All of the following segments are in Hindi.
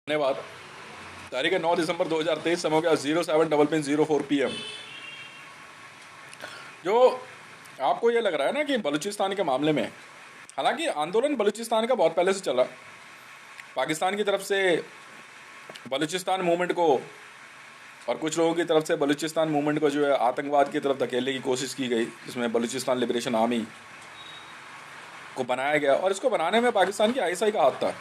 धन्यवाद। तारीख है 9 दिसंबर 2023, समय हो गया 07:04 PM। जो आपको ये लग रहा है ना कि बलूचिस्तान के मामले में, हालांकि आंदोलन बलूचिस्तान का बहुत पहले से चला। पाकिस्तान की तरफ से बलूचिस्तान मूवमेंट को और कुछ लोगों की तरफ से बलूचिस्तान मूवमेंट को जो है आतंकवाद की तरफ धकेलने की कोशिश की गई, जिसमें बलूचिस्तान लिबरेशन आर्मी को बनाया गया और इसको बनाने में पाकिस्तान की आईएसआई का हाथ था।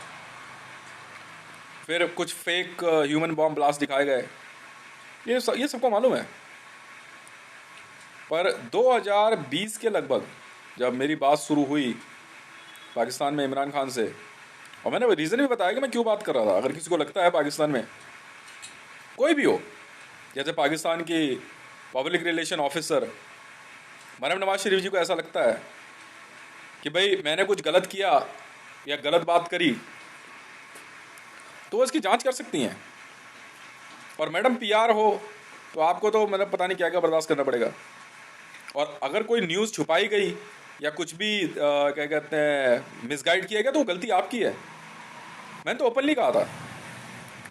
फिर कुछ फेक ह्यूमन बॉम्ब ब्लास्ट दिखाए गए, ये सबको मालूम है। पर 2020 के लगभग जब मेरी बात शुरू हुई पाकिस्तान में इमरान खान से, और मैंने रीज़न भी बताया कि मैं क्यों बात कर रहा था। अगर किसी को लगता है पाकिस्तान में कोई भी हो, जैसे पाकिस्तान की पब्लिक रिलेशन ऑफिसर मरहम नवाज शरीफ जी को ऐसा लगता है कि भाई मैंने कुछ गलत किया या गलत बात करी, तो वो इसकी जांच कर सकती हैं। और मैडम पीआर हो तो आपको तो मतलब पता नहीं क्या क्या बर्दाश्त करना पड़ेगा। और अगर कोई न्यूज़ छुपाई गई या कुछ भी क्या कहते हैं मिसगाइड किया गया, तो गलती आपकी है। मैंने तो ओपनली कहा था,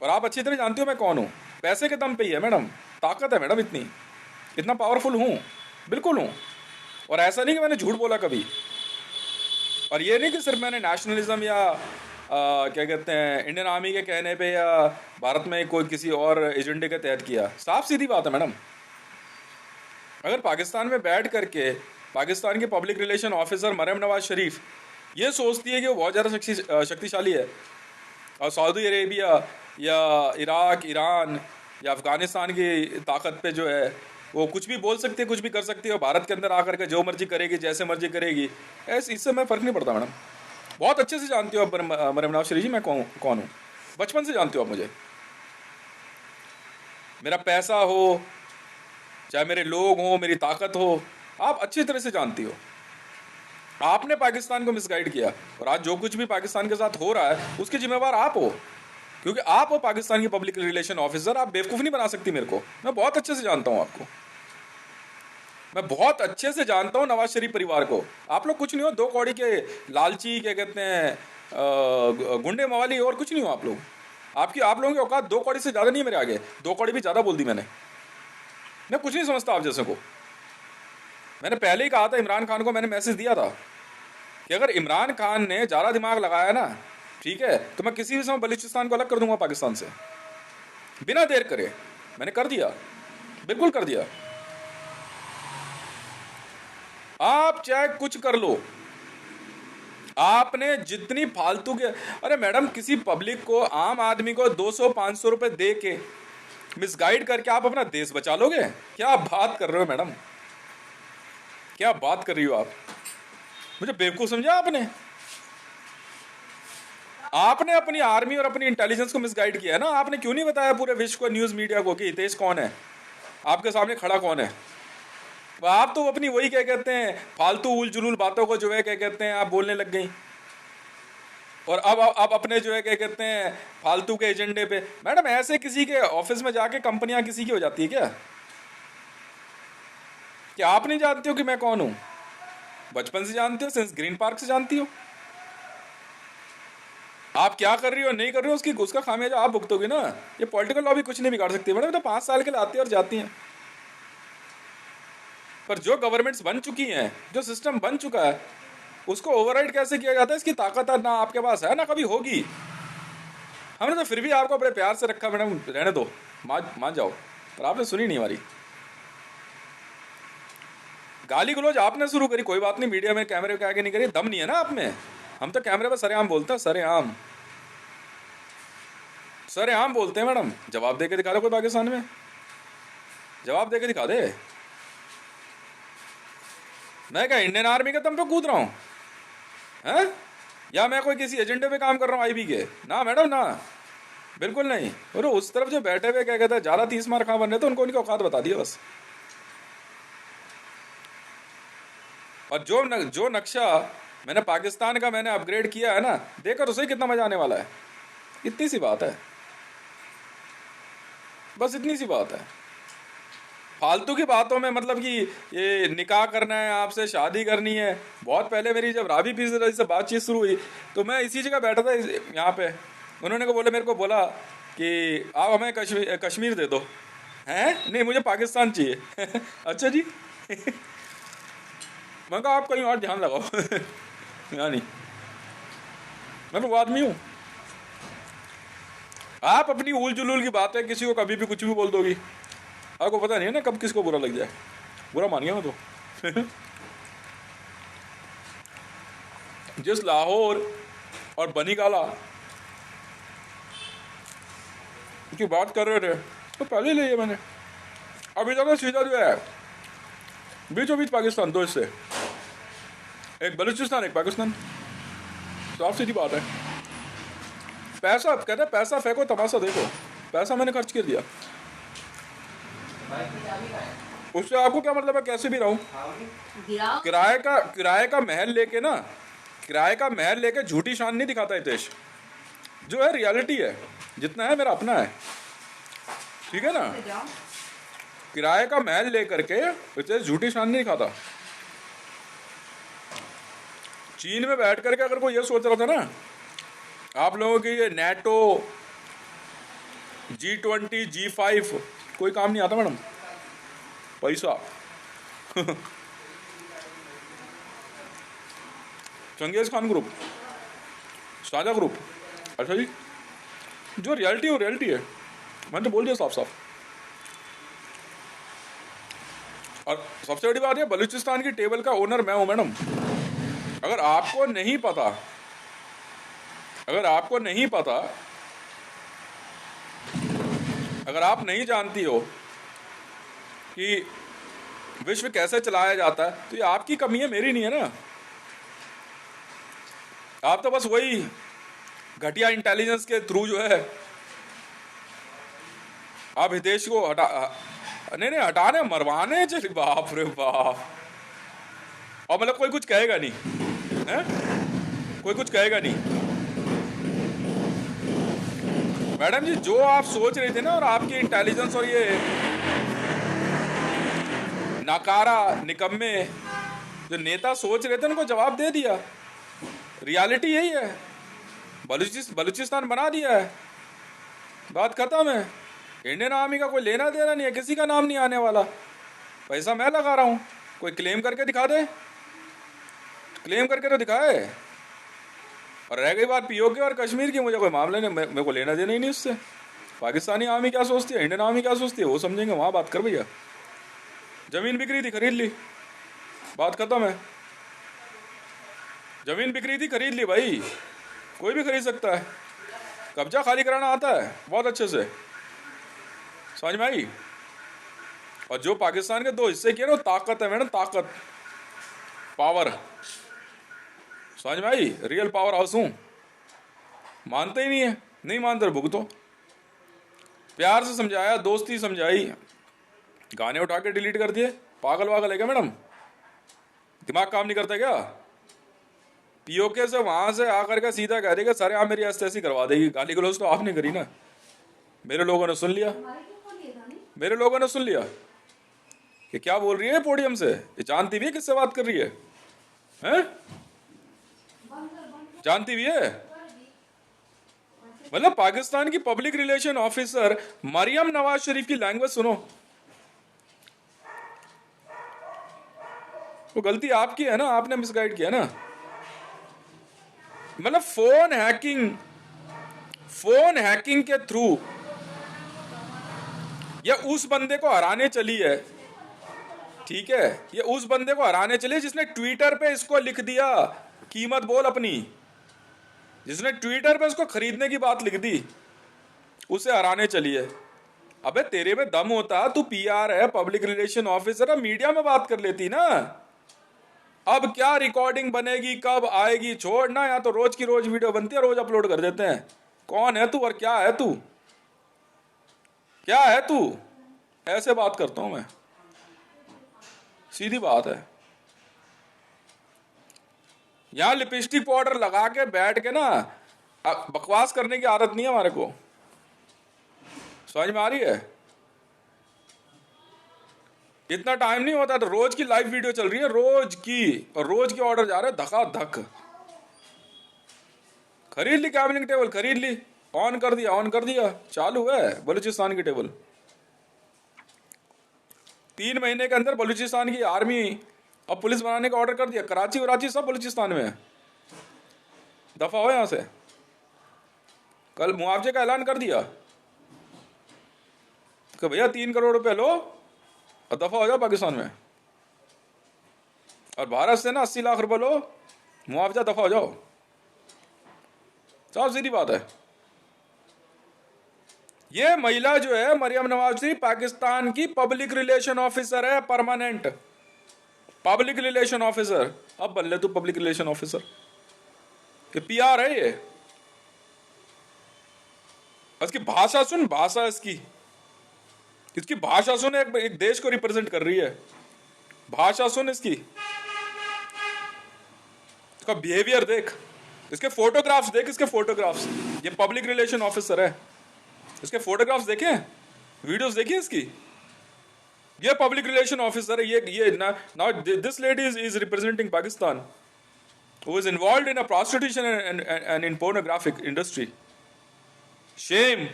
और आप अच्छी तरह जानते हो मैं कौन हूँ। पैसे के दम पे ही है मैडम, ताकत है मैडम, इतना पावरफुल हूँ, बिल्कुल हूँ। और ऐसा नहीं कि मैंने झूठ बोला कभी। और ये नहीं कि सिर्फ मैंने नेशनलिज्म या क्या कहते हैं इंडियन आर्मी के कहने पे या भारत में कोई किसी और एजेंडे के तहत किया। साफ सीधी बात है मैडम। अगर पाकिस्तान में बैठ करके पाकिस्तान के पब्लिक रिलेशन ऑफिसर मरहम नवाज शरीफ ये सोचती है कि वो बहुत ज़्यादा शक्तिशाली है और सऊदी अरेबिया या इराक, ईरान या अफ़गानिस्तान की ताकत पे जो है वो कुछ भी बोल सकती है, कुछ भी कर सकती है, और भारत के अंदर आकर के जो मर्जी करेगी, जैसे मर्जी करेगी, ऐसे इससे मैं फ़र्क नहीं पड़ता मैडम। बहुत अच्छे से जानती हो आप मरहम नवाज शरीफ जी मैं कौन हूँ। बचपन से जानते हो आप मुझे। मेरा पैसा हो चाहे मेरे लोग हों, मेरी ताकत हो, आप अच्छी तरह से जानती हो। आपने पाकिस्तान को मिसगाइड किया, और आज जो कुछ भी पाकिस्तान के साथ हो रहा है उसके जिम्मेवार आप हो, क्योंकि आप हो पाकिस्तान की पब्लिक रिलेशन ऑफिसर। आप बेवकूफ़ नहीं बना सकती मेरे को। मैं बहुत अच्छे से जानता हूँ आपको, मैं बहुत अच्छे से जानता हूँ नवाज शरीफ परिवार को। आप लोग कुछ नहीं हो, दो कौड़ी के लालची क्या कहते हैं गुंडे मवाली, और कुछ नहीं हो आप लोग। आप लोगों की औकात दो कौड़ी से ज़्यादा नहीं है मेरे आगे। दो कौड़ी भी ज़्यादा बोल दी मैंने। मैं कुछ नहीं समझता आप जैसे को। मैंने पहले ही कहा था, इमरान खान को मैंने मैसेज दिया था कि अगर इमरान खान ने ज़्यादा दिमाग लगाया ना, ठीक है, तो मैं किसी भी समय बलूचिस्तान को अलग कर दूंगा पाकिस्तान से, बिना देर करे। मैंने कर दिया, बिल्कुल कर दिया। आप चाहे कुछ कर लो, आपने जितनी फालतू के, अरे मैडम किसी पब्लिक को, आम आदमी को 200-500 रुपए दे के मिसगाइड करके आप अपना देश बचा लोगे? क्या बात कर रहे हो मैडम, क्या बात कर रही हो आप? मुझे बेवकूफ समझा आपने? आपने अपनी आर्मी और अपनी इंटेलिजेंस को मिसगाइड किया है ना। आपने क्यों नहीं बताया पूरे विश्व को, न्यूज मीडिया को, कि हितेश कौन है, आपके सामने खड़ा कौन है? आप तो अपनी वही क्या कहते हैं फालतू उल जुलूल बातों को जो है क्या कहते हैं आप बोलने लग गई। और अब अपने जो है क्या कहते हैं फालतू के एजेंडे पे। मैडम ऐसे किसी के ऑफिस में जाके कंपनियां किसी की हो जाती है क्या आप नहीं जानते हो कि मैं कौन हूं? बचपन से जानते हो, सिंस ग्रीन पार्क से जानती हो। आप क्या कर रही हो नहीं कर रही हो उसका खामियाजा आप भुगतोगे ना। ये पॉलिटिकल लॉबी कुछ नहीं बिगाड़ सकती मैडम। तो 5 साल के लिए आती है और जाती हैं। पर जो गवर्नमेंट्स बन चुकी हैं, जो सिस्टम बन चुका है, उसको ओवरराइड कैसे किया जाता है, इसकी ताकत ना आपके पास है ना कभी होगी। हमने तो फिर भी आपको बड़े प्यार से रखा मैडम, रहने दो, मान जाओ। पर आपने सुनी नहीं हमारी। गाली गलौज आपने शुरू करी, कोई बात नहीं, मीडिया में कैमरे के आगे नहीं करी, दम नहीं है ना आप में। हम तो कैमरे पर सरेआम बोलते हैं, सरेआम सरेआम बोलते हैं मैडम। जवाब दे के दिखा दे कोई पाकिस्तान में, जवाब दे के दिखा दे। मैं क्या इंडियन आर्मी के दम पे कूद रहा हूँ हैं, या मैं कोई किसी एजेंडे पे काम कर रहा हूँ आईबी के? ना मैडम ना, बिल्कुल नहीं। और उस तरफ जो बैठे हुए क्या कहते हैं ज़्यादा 30 मार कहाँ बन रहे थे, उनको उनकी औकात बता दिया बस। और जो नक्शा मैंने पाकिस्तान का मैंने अपग्रेड किया है ना, देखकर उसे कितना मजा आने वाला है। इतनी सी बात है, बस इतनी सी बात है। फालतू की बातों में मतलब कि ये निकाह करना है, आपसे शादी करनी है। बहुत पहले मेरी जब राबी पीर से बातचीत शुरू हुई तो मैं इसी जगह बैठा था यहाँ पे, उन्होंने को बोला, मेरे को बोला कि आप हमें कश्मीर दे दो। हैं? नहीं, मुझे पाकिस्तान चाहिए। अच्छा जी। मैं कहा आप कहीं और ध्यान लगाओ। यहाँ नहीं, मैं तो वो आदमी हूँ। आप अपनी उल जुलूल की बातें किसी को कभी भी कुछ भी बोल दोगी, आपको पता नहीं है ना कब किसको बुरा लग जाए। बुरा मान गया मैं तो। जिस लाहौर और बनीकाला की बात कर रहे थे तो पहले ही लिया मैंने। अभी तक सीधा जो है बीचों बीच पाकिस्तान, दो हिस्से, एक बलूचिस्तान एक पाकिस्तान, साफ सीधी बात है। पैसा कहते हैं, पैसा फेंको तमाशा देखो, पैसा मैंने खर्च कर दिया, उससे आपको क्या मतलब है? कैसे भी रहूं, किराए का महल लेके ना, किराए का महल लेके झूठी शान नहीं दिखाता हितेश। जो है रियलिटी है, जितना है मेरा अपना है, ठीक है ना। किराए का महल लेकर के हितेश झूठी शान नहीं दिखाता। चीन में बैठ करके अगर कोई ये सोच रहा था ना आप लोगों की ये नेटो, G20, G5 कोई काम नहीं आता मैडम, पैसा। चंगेज खान ग्रुप, साझा ग्रुप, अच्छा जी, जो रियलिटी है वो रियलिटी है, मैंने तो बोल दिया साफ साफ। और सबसे बड़ी बात है, बलूचिस्तान की टेबल का ओनर मैं हूं मैडम। अगर आपको नहीं पता, अगर आपको नहीं पता, अगर आप नहीं जानती हो कि विश्व कैसे चलाया जाता है, तो ये आपकी कमी है, मेरी नहीं है ना। आप तो बस वही घटिया इंटेलिजेंस के थ्रू जो है आप हितेश को नहीं हटाने, मरवाने चले, बाप रे बाप। और मतलब कोई कुछ कहेगा नहीं है, कोई कुछ कहेगा नहीं। मैडम जी, जो आप सोच रहे थे ना, और आपकी इंटेलिजेंस और ये नाकारा निकम्मे जो नेता सोच रहे थे, उनको जवाब दे दिया। रियलिटी यही है, बलूचिस्तान बना दिया है, बात खत्म है। इंडियन आर्मी का कोई लेना देना नहीं है, किसी का नाम नहीं आने वाला, पैसा मैं लगा रहा हूं। कोई क्लेम करके दिखा दे, क्लेम करके तो दिखाए। और रह गई बात पीओके और कश्मीर की, मुझे कोई मामला नहीं, मेरे को लेना देना ही नहीं उससे। पाकिस्तानी आर्मी क्या सोचती है, इंडियन आर्मी क्या सोचती है, वो समझेंगे, वहां बात कर भैया। जमीन बिक रही थी, खरीद ली, बात खत्म है। जमीन बिक रही थी, खरीद ली भाई, कोई भी खरीद सकता है। कब्जा खाली कराना आता है बहुत अच्छे से, समझ में आई। और जो पाकिस्तान के दो हिस्से किए ना, ताकत है मैडम, ताकत, पावर, समझ में आई। रियल पावर हाउस हूं। मानते ही नहीं है, नहीं मानते भुगतो। प्यार से समझाया, दोस्ती समझाई, गाने उठा के डिलीट कर दिए। पागल वागल है क्या मैडम, दिमाग काम नहीं करता क्या? पीओके से वहां से आकर के सीधा कह देगा सर आप मेरी ऐसी करवा देगी। गाली गलौज तो आपने करी ना, मेरे लोगों ने सुन लिया, मेरे लोगों ने सुन लिया कि क्या बोल रही है पोडियम से। ये जानती भी है किससे बात कर रही है, हैं? जानती भी है। मतलब पाकिस्तान की public relation officer Maryam Nawaz Sharif की लैंग्वेज सुनो। वो गलती आपकी है ना, आपने मिसगाइड किया ना। मतलब फोन हैकिंग के थ्रू ये उस बंदे को हराने चली है, ठीक है, ये उस बंदे को हराने चली है जिसने ट्विटर पे इसको लिख दिया, कीमत बोल अपनी, जिसने ट्विटर पे इसको खरीदने की बात लिख दी, उसे हराने चली है। अबे तेरे में दम होता, तू पीआर है, पब्लिक रिलेशन ऑफिसर है, मीडिया में बात कर लेती ना। अब क्या रिकॉर्डिंग बनेगी, कब आएगी, छोड़ना। यहाँ तो रोज की रोज वीडियो बनती है, रोज अपलोड कर देते हैं। कौन है तू और क्या है तू, क्या है तू? ऐसे बात करता हूं मैं, सीधी बात है। यहां लिपस्टिक पाउडर लगा के बैठ के ना बकवास करने की आदत नहीं है हमारे को, समझ में आ रही है? इतना टाइम नहीं होता, तो रोज की लाइव वीडियो चल रही है, रोज की, और रोज के ऑर्डर जा रहे हैं धका धक। खरीद ली कैबिनिंग टेबल, खरीद ली, ऑन कर दिया, चालू है बलूचिस्तान की टेबल। 3 महीने के अंदर बलूचिस्तान की आर्मी अब पुलिस बनाने का ऑर्डर कर दिया। कराची सब बलूचिस्तान में है, दफा हो यहां से। कल मुआवजे का ऐलान कर दिया कि भैया 3 करोड़ रुपए लो और दफा हो जाओ पाकिस्तान में। और भारत से ना 80 लाख रुपए लो, मुआवजा, दफा हो जाओ। साफ सीधी बात है। ये महिला जो है मरियम नवाज पाकिस्तान की पब्लिक रिलेशन ऑफिसर है, परमानेंट पब्लिक रिलेशन ऑफिसर। अब बल्ले तू पब्लिक रिलेशन ऑफिसर, ये पीआर है ये। इसकी भाषा सुन, भाषा इसकी भाषा सुन, एक देश को रिप्रेजेंट कर रही है। भाषा सुन इसका बिहेवियर देख, इसके फोटोग्राफ्स देख, इसके फोटोग्राफ्स। ये पब्लिक रिलेशन ऑफिसर है, इसके फोटोग्राफ्स देखे, वीडियोस देखिए इसकी। ये पब्लिक रिलेशन ऑफिसर है। ये now this lady is representing Pakistan, who is involved in a prostitution and in pornographic industry. Shame.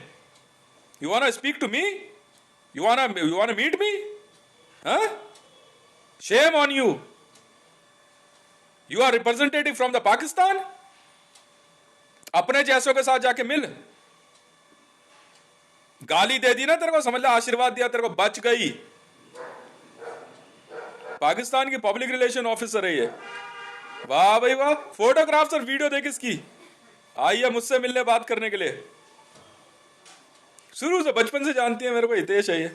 You wanna speak to me? You wanna meet me? Huh? Shame on you. You are representative from the Pakistan? अपने जैसों के साथ जाके मिल। गाली दे दी ना तेरे को, समझ ले आशीर्वाद दिया तेरे को, बच गई। पाकिस्तान की पब्लिक रिलेशन ऑफिसर है ये। वाह भाई वाह, फोटोग्राफ्स और वीडियो देख इसकी। आई है मुझसे मिलने, बात करने के लिए। शुरू से बचपन से जानती है मेरे को, हितेश है ये।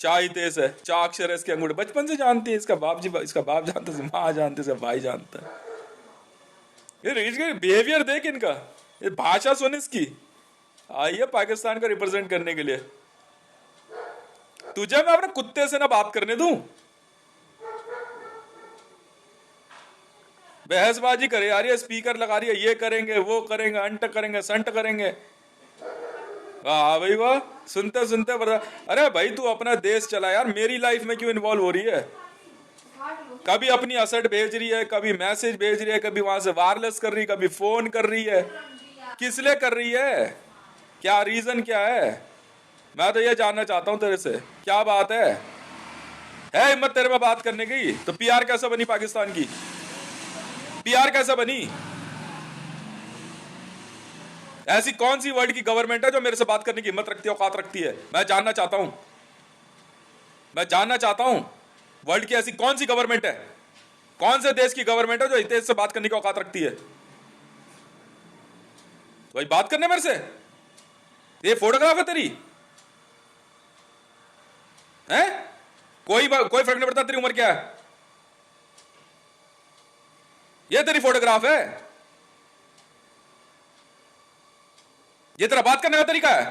चा हितेश है, चा अक्षर है इसके अंगूठे, बचपन से जानती है। इसका बाप जानता है, माँ जानते, इसका भाई जानता है। ये बिहेवियर देख इनका, ये भाषा सुन इसकी। आई है पाकिस्तान को रिप्रेजेंट करने के लिए। तुझे मैं अपने कुत्ते से ना बात करने दूं? बहसबाजी करे यार, ये स्पीकर लगा रही है, ये करेंगे वो करेंगे, अंट करेंगे संट करेंगे। वाह भाई वाह, सुनते सुनते बता। अरे भाई तू अपना देश चला यार, मेरी लाइफ में क्यों इन्वॉल्व हो रही है? कभी अपनी असट भेज रही है, कभी मैसेज भेज रही है, कभी वहां से वायरलेस कर रही है, कभी फोन कर रही है। किस लिए कर रही है? क्या रीजन क्या है? मैं तो ये जानना चाहता हूं तेरे से, क्या बात है हिम्मत तेरे में बात करने की? तो पीआर कैसे बनी पाकिस्तान की? पीआर कैसे बनी? ऐसी कौन सी वर्ल्ड की गवर्नमेंट है जो मेरे से बात करने की हिम्मत रखती है, औकात रखती है? मैं जानना चाहता हूं वर्ल्ड की ऐसी कौन सी गवर्नमेंट है, कौन से देश की गवर्नमेंट है जो हितेश से बात करने की औकात रखती है? तो भाई बात करने मेरे से। ये फोटोग्राफ है तेरी है? कोई फर्क नहीं पड़ता तेरी उम्र क्या है। ये तेरी फोटोग्राफ है, ये तेरा बात करने का तरीका है?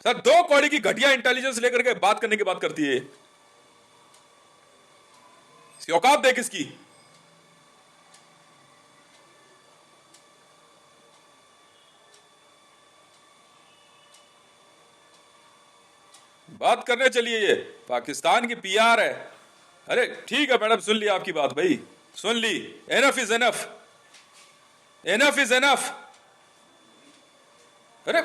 सर 2 कौड़ी की घटिया इंटेलिजेंस लेकर के बात करने की बात करती है। इसकी औकात देख इसकी। बात करने चलिए, ये पाकिस्तान की पीआर है। अरे ठीक है मैडम, सुन ली आपकी बात भाई, सुन ली। Enough is enough, enough is enough. अरे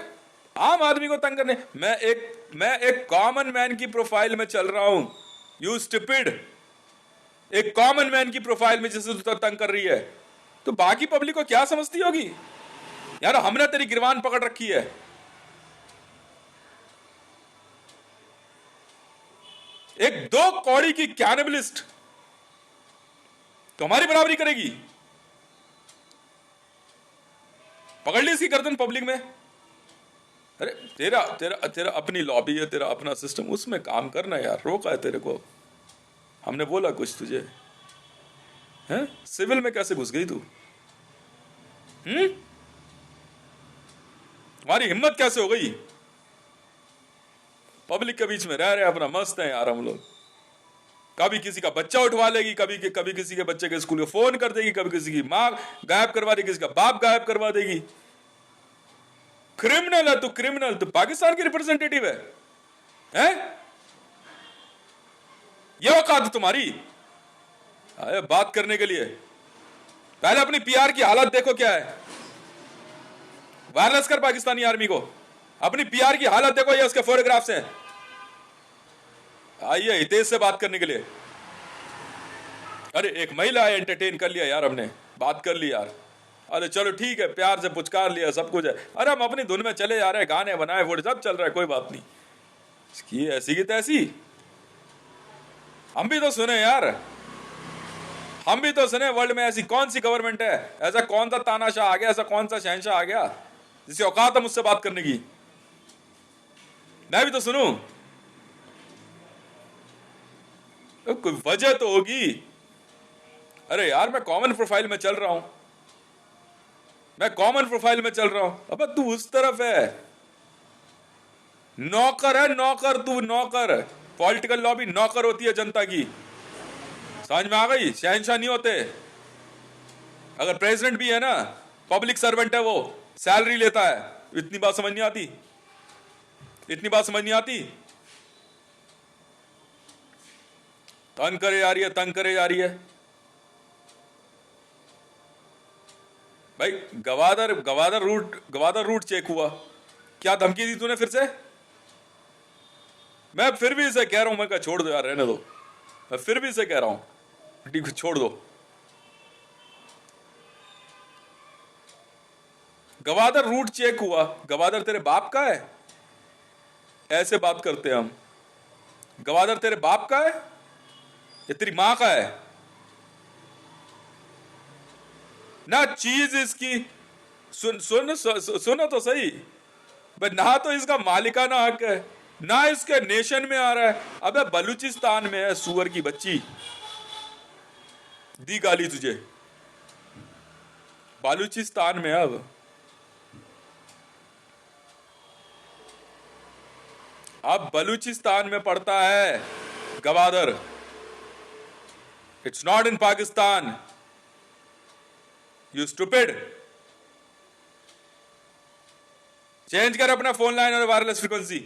आम आदमी को तंग करने, मैं एक कॉमन मैन की प्रोफाइल में चल रहा हूं। यू स्टूपिड, एक कॉमन मैन की प्रोफाइल में जिसे तू तंग कर रही है, तो बाकी पब्लिक को क्या समझती होगी? यार हमने तेरी गिरबान पकड़ रखी है। एक 2 कौड़ी की कैनिबलिस्ट तुम्हारी बराबरी करेगी? पकड़ ली इसकी गर्दन पब्लिक में। अरे तेरा अपनी लॉबी है, तेरा अपना सिस्टम, उसमें काम करना यार। रोका है तेरे को? हमने बोला कुछ तुझे? हैं? सिविल में कैसे घुस गई तू? हमारी हिम्मत कैसे हो गई? पब्लिक के बीच में रह रहे अपना मस्त है यार हम लोग। कभी किसी का बच्चा उठवा लेगी, कभी किसी के बच्चे के स्कूल को फोन कर देगी, कभी किसी की मां गायब करवा देगी, किसी का बाप गायब करवा देगी। क्रिमिनल है तू, क्रिमिनल। तू पाकिस्तान की रिप्रेजेंटेटिव है, हैं? ये औकात है तुम्हारी बात करने के लिए? पहले अपनी पीआर की हालत देखो क्या है। वायरलेस कर पाकिस्तानी आर्मी को। अपनी पीआर की हालत देखो, ये उसके फोटोग्राफ्स हैं। आइए हितेश से बात करने के लिए। अरे एक महिला है, एंटरटेन कर लिया यार, हमने बात कर ली यार। अरे चलो ठीक है, प्यार से पुचकार लिया, सब कुछ है। अरे हम अपनी धुन में चले जा रहे हैं, गाने बनाए, वो सब चल रहा है, कोई बात नहीं। इसकी ऐसी की तैसी, हम भी तो सुने यार, हम भी तो सुने। वर्ल्ड में ऐसी कौन सी गवर्नमेंट है, ऐसा कौन सा तानाशाह आ गया, ऐसा कौन सा शहनशाह आ गया जिसकी औकात है मुझसे बात करने की? मैं भी तो सुनूं, तो कोई वजह तो होगी। अरे यार मैं कॉमन प्रोफाइल में चल रहा हूं, मैं कॉमन प्रोफाइल में चल रहा हूं। अब तू उस तरफ है, नौकर है नौकर, तू नौकर। पॉलिटिकल लॉबी नौकर होती है जनता की, समझ में आ गई? शहनशाह नहीं होते। अगर प्रेसिडेंट भी है ना, पब्लिक सर्वेंट है, वो सैलरी लेता है। इतनी बात समझ नहीं आती, इतनी बात समझ नहीं आती। तंग करे जा रही है, तंग करे जा रही है भाई। गवादर रूट चेक हुआ, क्या धमकी दी तूने फिर से? मैं फिर भी इसे कह रहा हूं, मैं कहा छोड़ दो यार, रहने दो। मैं फिर भी इसे कह रहा हूं, ठीक, छोड़ दो। गवादर रूट चेक हुआ, गवादर तेरे बाप का है? ऐसे बात करते हैं हम। गवादर तेरे बाप का है या तेरी मां का है ना? चीज इसकी सुनो तो सही। ना तो इसका मालिकाना हक है, ना इसके नेशन में आ रहा है। अबे बलूचिस्तान में है, सुअर की बच्ची। दी गाली तुझे, बलूचिस्तान में। अब बलूचिस्तान में पड़ता है Gwadar. It's not in Pakistan, you stupid. Change कर अपना फोन लाइन और वायरलेस फ्रीक्वेंसी,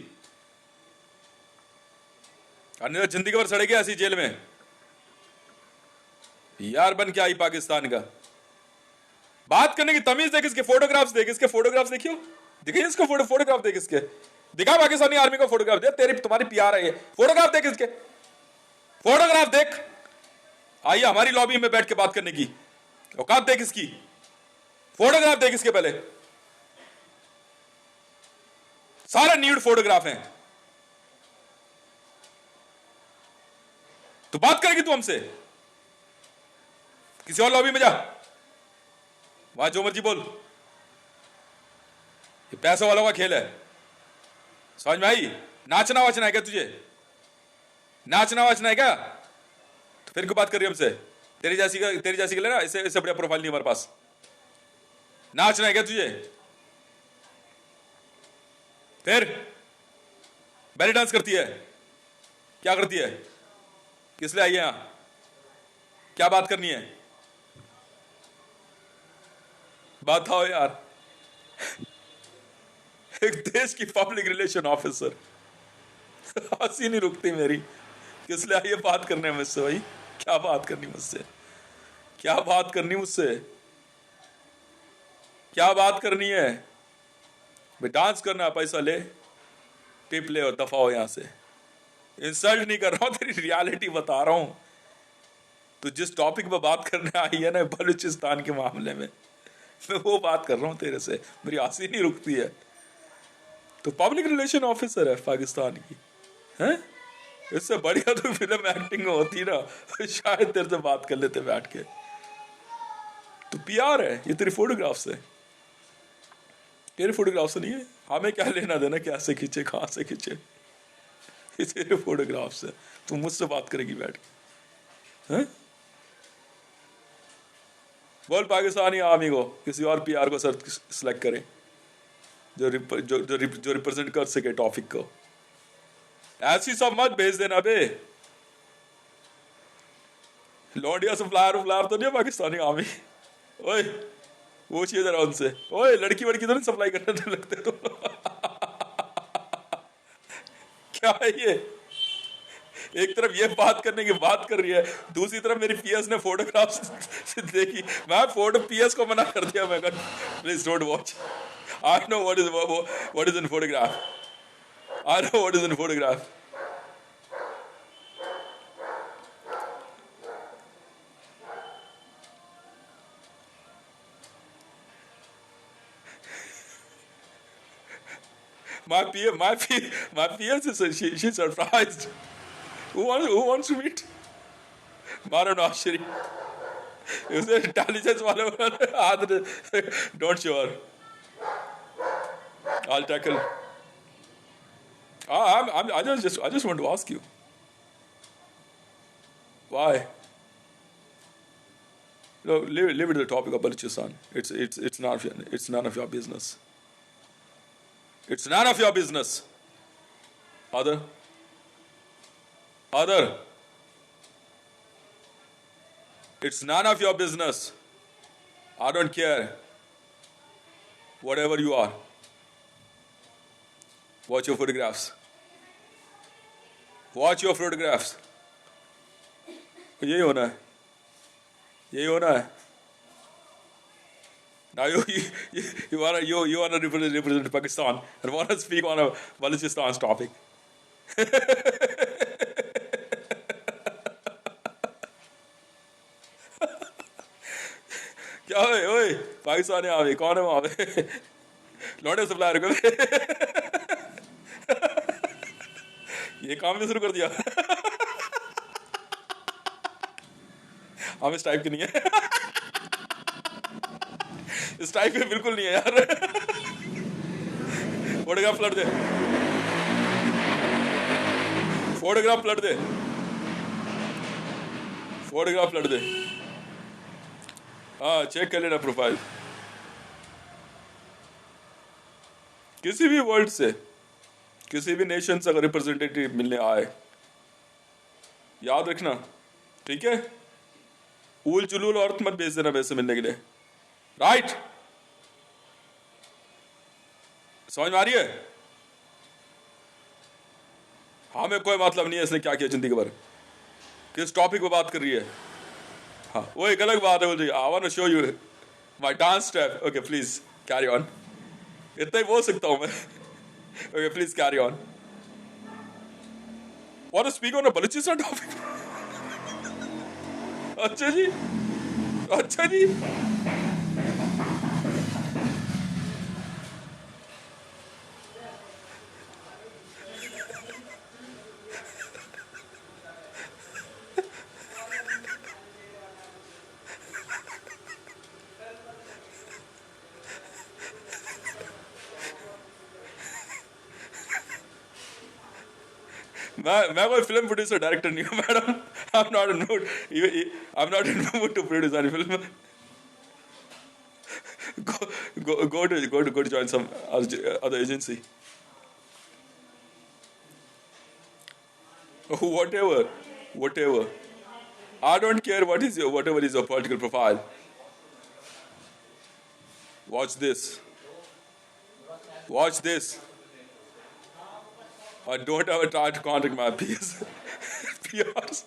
अन्य तो जिंदगी भर सड़ेगी ऐसी जेल में। यार बन के आई पाकिस्तान का। बात करने की तमीज देख, इसके फोटोग्राफ्स देख, इसके फोटोग्राफ्स देखियो, दिखाइए इसको फोटोग्राफ देख इसके, दिखा पाकिस्तानी आर्मी को फोटोग्राफ दे। तेरी तुम्हारी पीआर है ये, फोटोग्राफ देख इसके, फोटोग्राफ देख। आइए हमारी लॉबी में बैठ के बात करने की औकात देख इसकी, फोटोग्राफ देख इसके। पहले सारे न्यूड फोटोग्राफ हैं। तो बात करेगी तू हमसे? किसी और लॉबी में जा, वहां जो मर्जी बोल। ये पैसों वालों का खेल है, समझ में आई? नाचना वाचना है क्या तुझे? नाचना वाचना है क्या? तो फिर क्यों बात कर रही है हमसे? तेरी जैसी का लेना, इससे बढ़िया प्रोफाइल नहीं हमारे पास। नाचना है क्या तुझे? फिर बैली डांस करती है, क्या करती है? किस लिए आई है यहां? क्या बात करनी है? बात आओ यार। एक देश की पब्लिक रिलेशन ऑफिसर, हंसी नहीं रुकती मेरी। किस लिए आई है बात करने मुझसे भाई? क्या बात करनी मुझसे? क्या बात करनी मुझसे? क्या बात करनी है? भाई डांस करना, पैसा ले, टिप ले और दफा हो यहां से। इंसल्ट नहीं कर रहा हूं, तेरी रियलिटी बता रहा हूं। तो जिस टॉपिक पर बात करने आई है ना, बलूचिस्तान के मामले में, मैं वो बात कर रहा हूं तेरे से। मेरी हंसी नहीं रुकती है। तो पब्लिक रिलेशन ऑफिसर है पाकिस्तान की, हैं? इससे बढ़िया तो फिल्म एक्टिंग होती ना, तो शायद तेरे से बात कर लेते बैठ के। तो पीआर है, ये तेरी फोटोग्राफ्स है, तेरे फोटोग्राफ्स नहीं है। हमें क्या लेना देना कैसे खींचे, कहां से खींचे? ये तेरे फोटोग्राफ्स है, तू मुझसे बात करेगी बैठ के, हैं? बोल पाकिस्तानी आर्मी को किसी और पीआर को सर सिलेक्ट करें जो रिप्रेजेंट कर सके टॉपिक को। ऐसी सब मत भेज देना बे। लौंडिया से फ्लायर तो नहीं है पाकिस्तानी आर्मी। ओए पूछिए जरा उनसे, ओए लड़की वड़की तो नहीं सप्लाई करने लगते तो? क्या है ये? एक तरफ ये बात करने की बात कर रही है, दूसरी तरफ मेरी पीएस ने फोटोग्राफ्स देखी। मैं फोटो पीएस को मना कर दिया, मैं please don't watch. I know what is in photograph. I know what is in photograph. My peer is she's surprised. Who wants to meet? Maro Nashiri. उसे इंटेलिजेंस वाले हाथ don't show her. I'll tackle. I just want to ask you. Why? No, leave it to the topic of Balochistan. It's none of your business. It's none of your business. Other. It's none of your business. I don't care. Whatever you are. Watch your photographs. Watch your photographs. यही होना है. यही होना है. Now you want to represent Pakistan and want to speak on a Balochistan topic. क्या है ओए पाकिस्तान आवे कौन है वहां पे लौटे सप्लायर को ये काम भी शुरू कर दिया हम इस टाइप के नहीं है इस टाइप के बिल्कुल नहीं है यार फोटोग्राफ फ्लड दे फोटोग्राफ फ्लड दे हाँ चेक कर लेना प्रोफाइल किसी भी वर्ल्ड से किसी भी नेशन से अगर रिप्रेजेंटेटिव मिलने आए याद रखना ठीक है ऊल चुलूल औरत मत भेज देना वैसे मिलने के लिए राइट समझ में आ रही है हमें कोई मतलब नहीं है इसने क्या किया जिंदगी भर किस टॉपिक पे बात कर रही है हाँ वो एक अलग बात है बोल रही I want to show you my dance step okay please carry on इतना ही बोल सकता हूं मैं okay please carry on want to speak on a Balochistan topic अच्छा जी मैं कोई फिल्म प्रोड्यूसर डायरेक्टर नहीं हूँ madam I am not in mood to produce any film go to join some other agency whatever I don't care whatever is your political profile watch this don't ever try to contact my peers. PRs.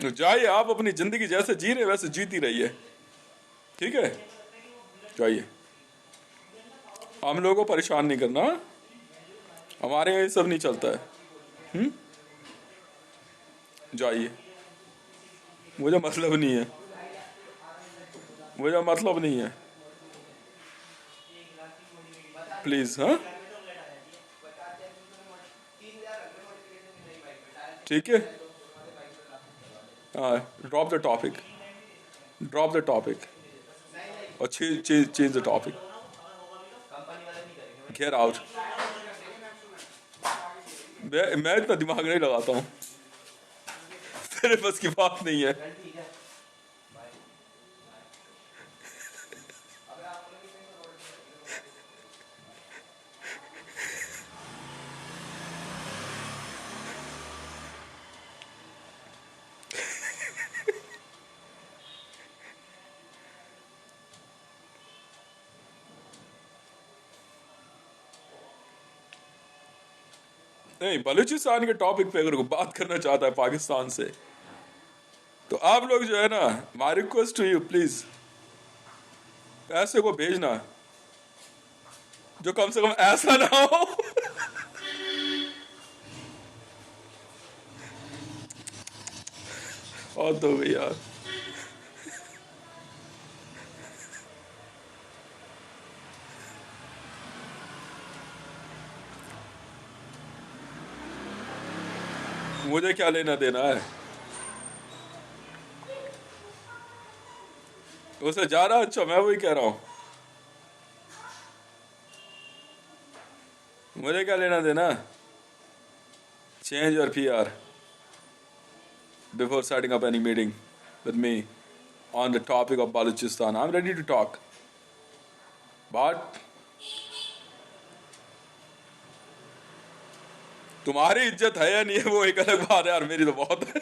तो जाइए आप अपनी जिंदगी जैसे जी रहे वैसे जीती रहिए ठीक है जाइए हम लोगों को परेशान नहीं करना हमारे यहाँ ये सब नहीं चलता है जाइए मुझे मतलब नहीं है प्लीज हाँ ठीक है हाँ ड्रॉप द टॉपिक और change the topic Get out. मैं इतना दिमाग नहीं लगाता हूँ मेरे बस की बात नहीं है नहीं, बलूचिस्तान के टॉपिक पे अगर कोई बात करना चाहता है पाकिस्तान से, तो आप लोग जो है ना, my request to you, please ऐसे को भेजना जो कम से कम ऐसा ना हो। और तो भाई यार, मुझे क्या लेना देना है, उसे जा रहा। अच्छा, मैं वही कह रहा हूं, मुझे क्या लेना देना। Change your PR before setting up any meeting with me on the topic of Balochistan. I'm ready to talk. But तुम्हारी इज्जत है या नहीं है वो एक अलग बात है यार, मेरी तो बहुत है।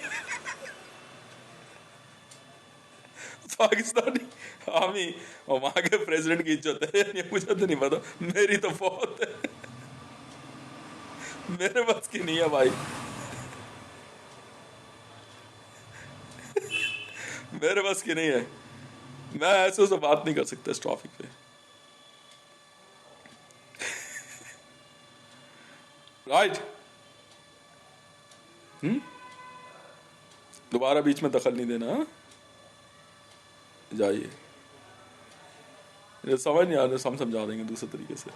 पाकिस्तानी आर्मी और वहां के प्रेसिडेंट की इज्जत है या नहीं मुझे तो नहीं पता, मेरी तो बहुत है। मेरे बस की नहीं है भाई, मेरे बस की नहीं है। मैं ऐसे से बात नहीं कर सकता इस टॉपिक पे। राइट? दोबारा बीच में दखल नहीं देना। हाँ? जाइए, समझ नहीं आ रहा, हम समझा देंगे दूसरे तरीके से।